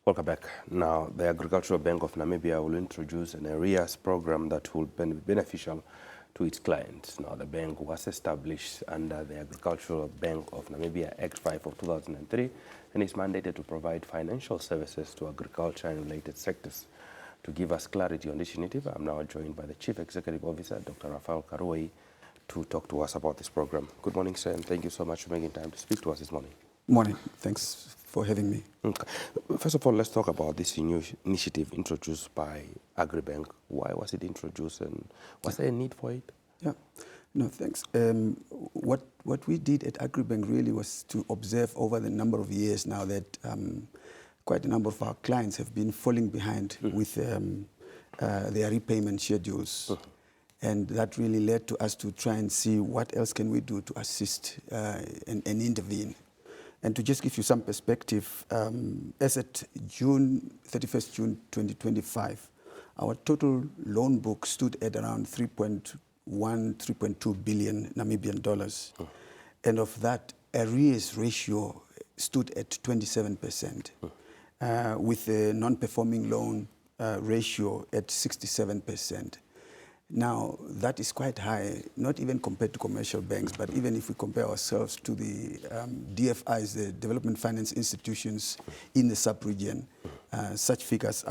Welcome back. Now, the Agriculture Bank of Namibia will introduce an arrears program that will be beneficial to its clients. Now, the bank was established under the Agriculture Bank of Namibia Act 5 of 2003 and is mandated to provide financial services to agriculture and related sectors. To give us clarity on this initiative, I'm now joined by the Chief Executive Officer, Dr. Raphael Karuaihe, to talk to us about this program. Good morning, sir, and thank you so much for making time to speak to us this morning. Morning. Thanks for having me. Okay. First of all, let's talk about this new initiative introduced by Agribank. Why was it introduced, and was there a need for it? Yeah. No, thanks. What we did at Agribank really was to observe over the number of years now that quite a number of our clients have been falling behind with their repayment schedules. And that really led to us to try and see what else can we do to assist and intervene. And to just give you some perspective, as at June 31st, June 2025, our total loan book stood at around 3.2 billion Namibian dollars. And of that, arrears ratio stood at 27%, with the non-performing loan ratio at 67%. Now, that is quite high, not even compared to commercial banks, but even if we compare ourselves to the DFIs, the Development Finance Institutions in the sub-region, such figures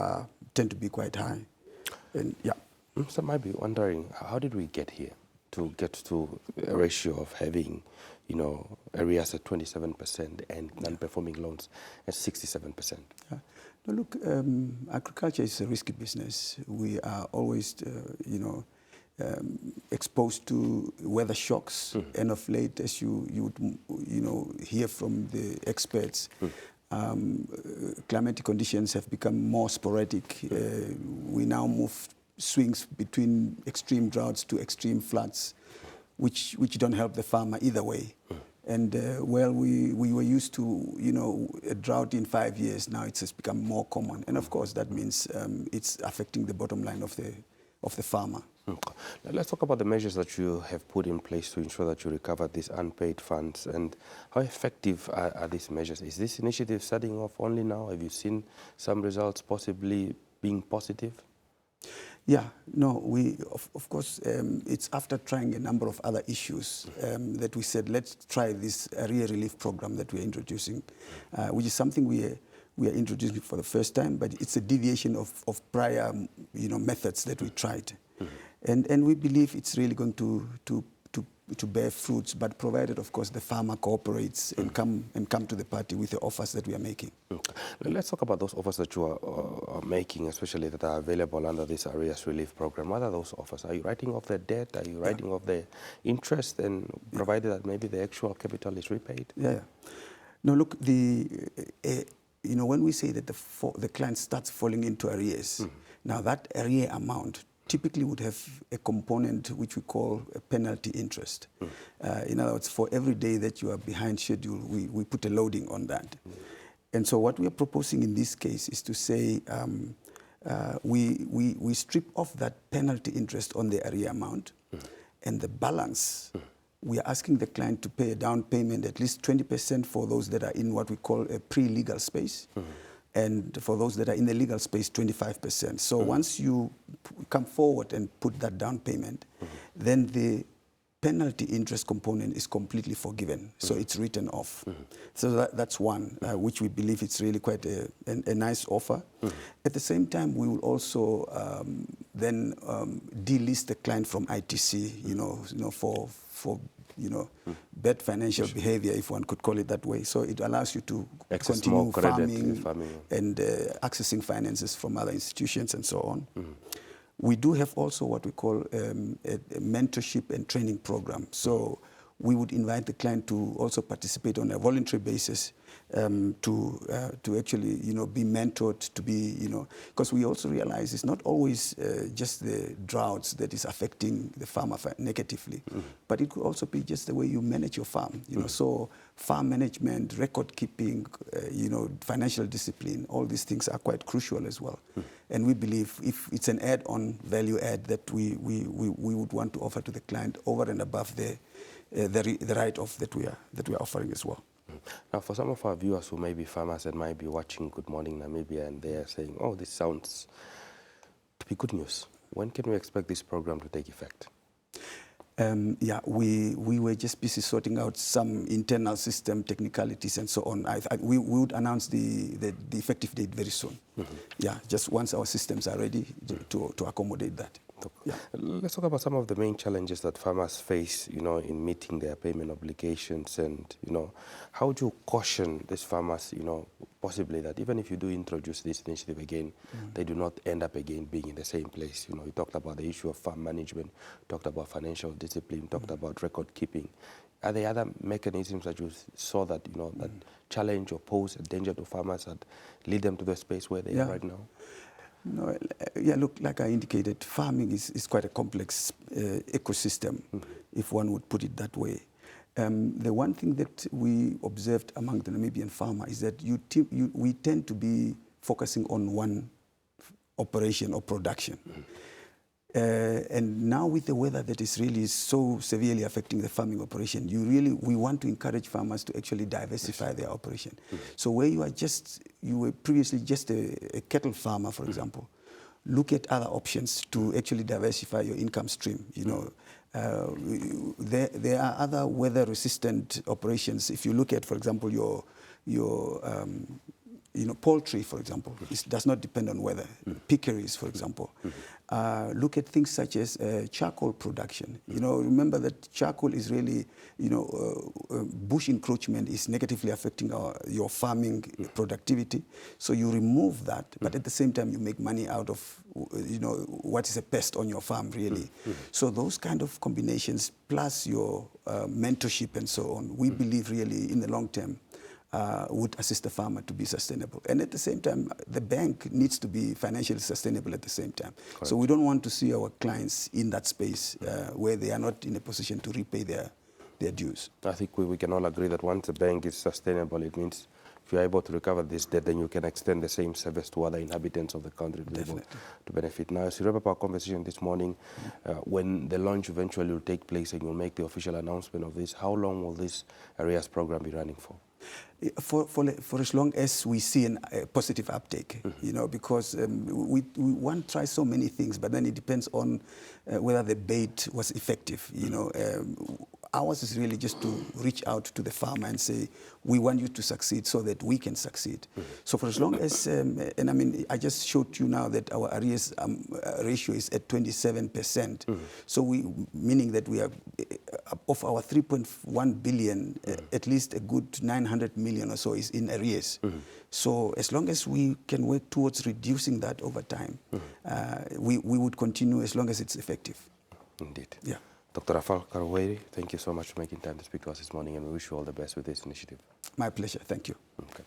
tend to be quite high. And, yeah. So I might be wondering, how did we get here to get to a ratio of having, arrears at 27% and non-performing loans at 67%? Yeah. No, look, agriculture is a risky business. We are always, exposed to weather shocks, and of late, as you would, hear from the experts, climatic conditions have become more sporadic. We now swings between extreme droughts to extreme floods, which don't help the farmer either way. And we were used to, a drought in 5 years. Now it has become more common, and of course that means it's affecting the bottom line of the farmer. Okay. Now let's talk about the measures that you have put in place to ensure that you recover these unpaid funds, and how effective are these measures? Is this initiative starting off only now? Have you seen some results possibly being positive? Yeah, no, of course, it's after trying a number of other issues that we said, let's try this Arrears Relief Programme that we're introducing, which is something we are introducing for the first time, but it's a deviation of prior, methods that we tried. And we believe it's really going to bear fruits, but provided, of course, the farmer cooperates and come to the party with the offers that we are making. Okay. Now let's talk about those offers that you are making, especially that are available under this Arrears Relief Program. What are those offers? Are you writing off the debt? Are you writing off the interest, and provided that maybe the actual capital is repaid? Yeah. No, look, when we say that the client starts falling into arrears, now that arrear amount typically would have a component which we call a penalty interest. In other words, for every day that you are behind schedule, we put a loading on that. And so what we are proposing in this case is to say we strip off that penalty interest on the arrear amount, and the balance, we are asking the client to pay a down payment, at least 20% for those that are in what we call a pre-legal space. And for those that are in the legal space, 25%. So once you come forward and put that down payment, then the penalty interest component is completely forgiven. So it's written off. So that's one, which we believe it's really quite a nice offer. At the same time, we will also then delist the client from ITC, for bad financial behavior, if one could call it that way. So it allows you to continue farming and accessing finances from other institutions and so on. We do have also what we call a mentorship and training program. So we would invite the client to also participate on a voluntary basis to actually, be mentored, to be, because we also realize it's not always just the droughts that is affecting the farmer negatively, but it could also be just the way you manage your farm, so farm management, record keeping, financial discipline, all these things are quite crucial as well. And we believe if it's an add-on value add that we would want to offer to the client over and above the write-off that we are offering as well. Now, for some of our viewers who may be farmers and might be watching Good Morning Namibia, and they are saying, oh, this sounds to be good news. When can we expect this program to take effect? Yeah, we were just busy sorting out some internal system technicalities and so on. We would announce the effective date very soon. Yeah, just once our systems are ready to accommodate that. Yeah. Let's talk about some of the main challenges that farmers face, in meeting their payment obligations, and, how would you caution these farmers, possibly that even if you do introduce this initiative again, they do not end up again being in the same place. You talked about the issue of farm management, talked about financial discipline, talked about record keeping. Are there other mechanisms that you saw that, that challenge or pose a danger to farmers that lead them to the space where they are right now? No, yeah, look, like I indicated, farming is quite a complex ecosystem, if one would put it that way. The one thing that we observed among the Namibian farmer is that we tend to be focusing on one operation or production. And now with the weather that is really so severely affecting the farming operation, we want to encourage farmers to actually diversify their operation. So where you were previously just a cattle farmer, for example, look at other options to actually diversify your income stream. There are other weather-resistant operations. If you look at, for example, your poultry, for example, does not depend on weather. Pickeries, for example. Look at things such as charcoal production. Remember that charcoal is really, bush encroachment is negatively affecting your farming productivity. So you remove that, but at the same time you make money out of, what is a pest on your farm, really. So those kind of combinations, plus your mentorship and so on, we believe really in the long term, would assist the farmer to be sustainable. And at the same time, the bank needs to be financially sustainable at the same time. Correct. So we don't want to see our clients in that space where they are not in a position to repay their dues. I think we can all agree that once the bank is sustainable, it means if you're able to recover this debt, then you can extend the same service to other inhabitants of the country to be able to benefit. Now, as we wrap up our conversation this morning, when the launch eventually will take place and you'll make the official announcement of this, how long will this Arrears program be running for? For as long as we see a positive uptake, because we want to try so many things, but then it depends on whether the bait was effective. Ours is really just to reach out to the farmer and say, we want you to succeed so that we can succeed. So for as long as, and I mean, I just showed you now that our arrears ratio is at 27%. So meaning that we have, of our 3.1 billion, at least a good 900 million or so is in arrears. So as long as we can work towards reducing that over time, we would continue as long as it's effective. Indeed. Yeah. Dr. Raphael Karuaihe, thank you so much for making time to speak to us this morning, and we wish you all the best with this initiative. My pleasure. Thank you. Okay.